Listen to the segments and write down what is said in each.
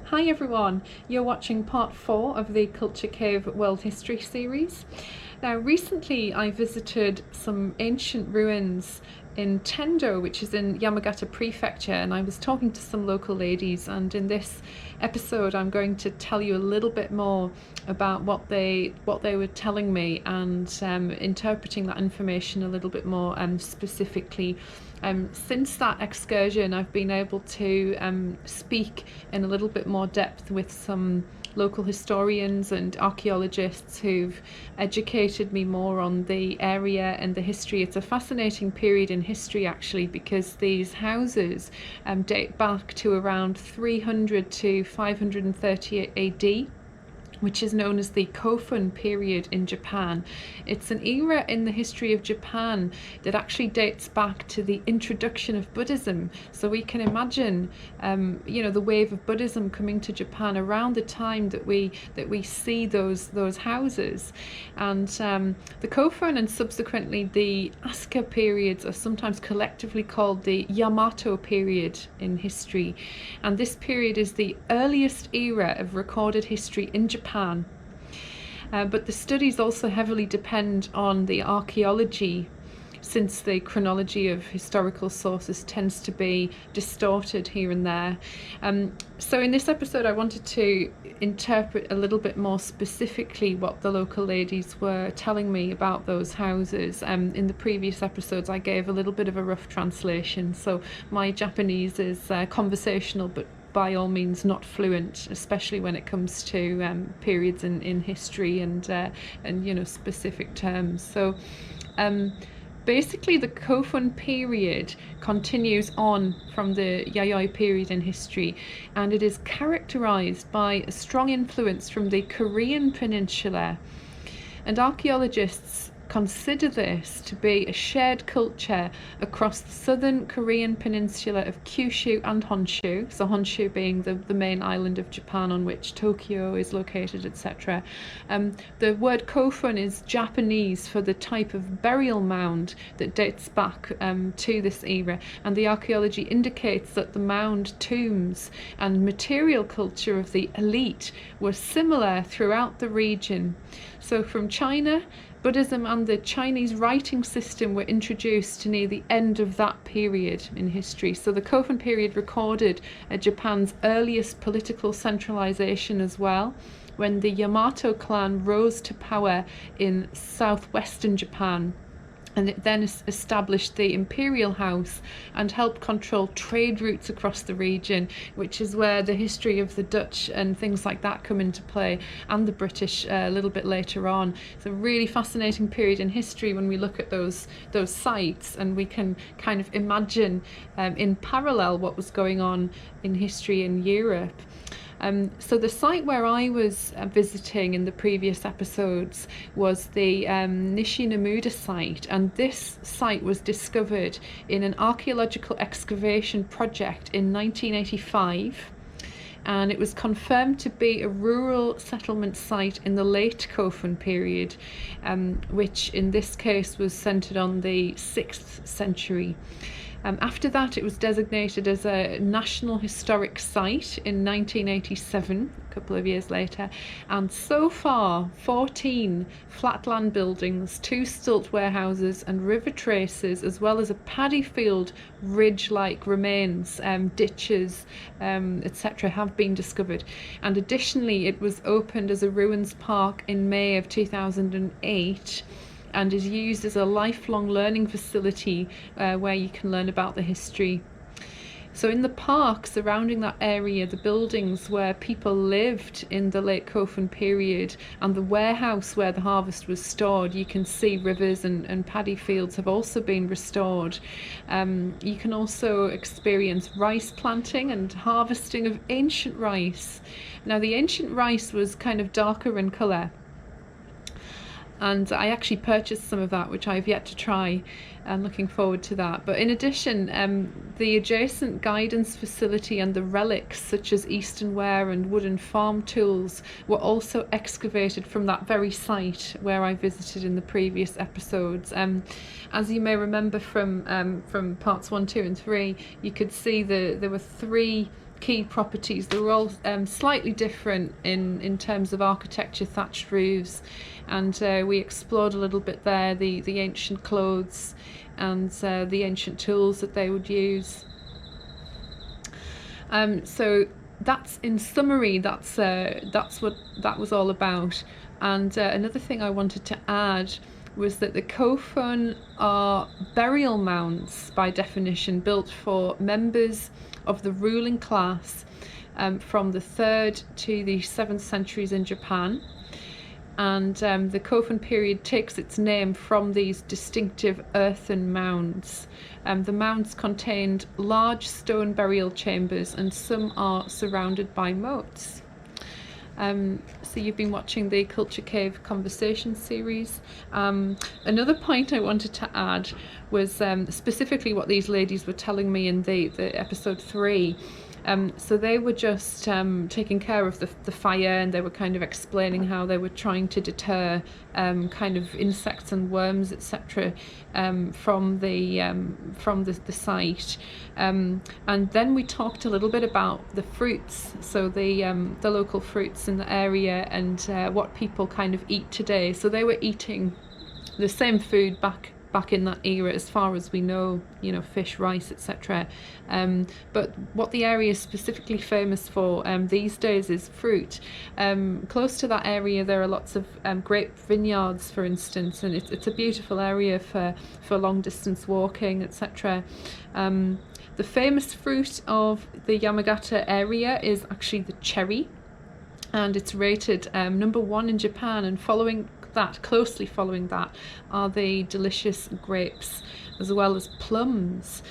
Hi everyone, you're watching part 4 of the Culture Cave World History series. Now recently I visited some ancient ruins in Tendo, which is in Yamagata Prefecture, and I was talking to some local ladies, and in this episode I'm going to tell you a little bit more about what they were telling me and interpreting that information a little bit more specifically. Since that excursion I've been able to speak in a little bit more depth with some local historians and archaeologists who've educated me more on the area and the history. It's a fascinating period in history actually, because these houses date back to around 300 to 530 AD, which is known as the Kofun Period in Japan. It's an era in the history of Japan that actually dates back to the introduction of Buddhism. So we can imagine, the wave of Buddhism coming to Japan around the time that we see those houses. And the Kofun and subsequently the Asuka periods are sometimes collectively called the Yamato period in history. And this period is the earliest era of recorded history in Japan. But the studies also heavily depend on the archaeology, since the chronology of historical sources tends to be distorted here and there. So in this episode I wanted to interpret a little bit more specifically what the local ladies were telling me about those houses. In the previous episodes I gave a little bit of a rough translation, so my Japanese is conversational but by all means not fluent, especially when it comes to periods in history and specific terms. So basically the Kofun period continues on from the Yayoi period in history, and it is characterized by a strong influence from the Korean peninsula, and archaeologists consider this to be a shared culture across the southern Korean peninsula of Kyushu and Honshu, so Honshu being the main island of Japan on which Tokyo is located, etc. The word Kofun is Japanese for the type of burial mound that dates back to this era, and the archaeology indicates that the mound tombs and material culture of the elite were similar throughout the region. So from China, Buddhism and the Chinese writing system were introduced near the end of that period in history. So the Kofun period recorded Japan's earliest political centralization as well, when the Yamato clan rose to power in southwestern Japan. And it then established the imperial house and helped control trade routes across the region, which is where the history of the Dutch and things like that come into play, and the British a little bit later on. It's a really fascinating period in history when we look at those sites, and we can kind of imagine in parallel what was going on in history in Europe. So the site where I was visiting in the previous episodes was the Nishinumada Site, and this site was discovered in an archaeological excavation project in 1985. And it was confirmed to be a rural settlement site in the late Kofun period, which in this case was centred on the 6th century. After that, it was designated as a National Historic Site in 1987, a couple of years later, and so far 14 flatland buildings, 2 stilt warehouses and river traces, as well as a paddy field ridge-like remains, ditches, etc. have been discovered. And additionally, it was opened as a ruins park in May of 2008, and is used as a lifelong learning facility where you can learn about the history. So in the park surrounding that area, the buildings where people lived in the late Kofun period and the warehouse where the harvest was stored, you can see rivers and paddy fields have also been restored. You can also experience rice planting and harvesting of ancient rice. Now the ancient rice was kind of darker in colour, and I actually purchased some of that, which I've yet to try, and looking forward to that. But in addition, the adjacent guidance facility and the relics such as easternware and wooden farm tools were also excavated from that very site where I visited in the previous episodes. As you may remember from parts 1, 2 and 3, you could see there were 3 key properties. They were all slightly different in terms of architecture, thatched roofs, and we explored a little bit there, the ancient clothes and the ancient tools that they would use. So that's, in summary, that's what that was all about. And another thing I wanted to add was that the Kofun are burial mounds by definition, built for members of the ruling class from the 3rd to the 7th centuries in Japan. And the Kofun period takes its name from these distinctive earthen mounds. The mounds contained large stone burial chambers, and some are surrounded by moats. So you've been watching the Culture Cave Conversation series. Another point I wanted to add was specifically what these ladies were telling me in the episode 3. So they were just taking care of the fire, and they were kind of explaining how they were trying to deter kind of insects and worms, etc., from the site. And then we talked a little bit about the fruits, so the local fruits in the area, and what people kind of eat today. So they were eating the same food back in that era, as far as we know, fish, rice, etc. But what the area is specifically famous for these days is fruit. Close to that area there are lots of grape vineyards, for instance, and it's a beautiful area for long distance walking, etc. The famous fruit of the Yamagata area is actually the cherry, and it's rated number 1 in Japan, and closely following that are the delicious grapes, as well as plums.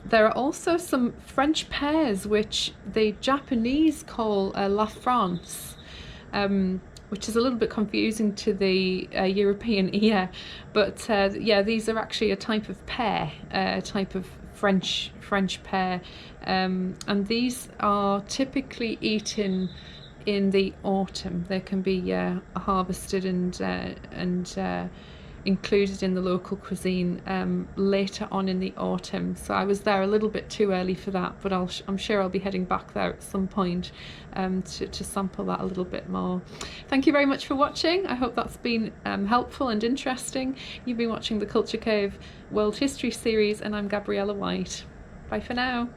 There are also some French pears, which the Japanese call La France, which is a little bit confusing to the European ear, but yeah, these are actually a type of pear, a type of French pear, and these are typically eaten in the autumn. They can be harvested and included in the local cuisine later on in the autumn. So I was there a little bit too early for that, but I'm sure I'll be heading back there at some point to sample that a little bit more. Thank you very much for watching. I hope that's been helpful and interesting. You've been watching the Culture Cave World History series, and I'm Gabriella White. Bye for now.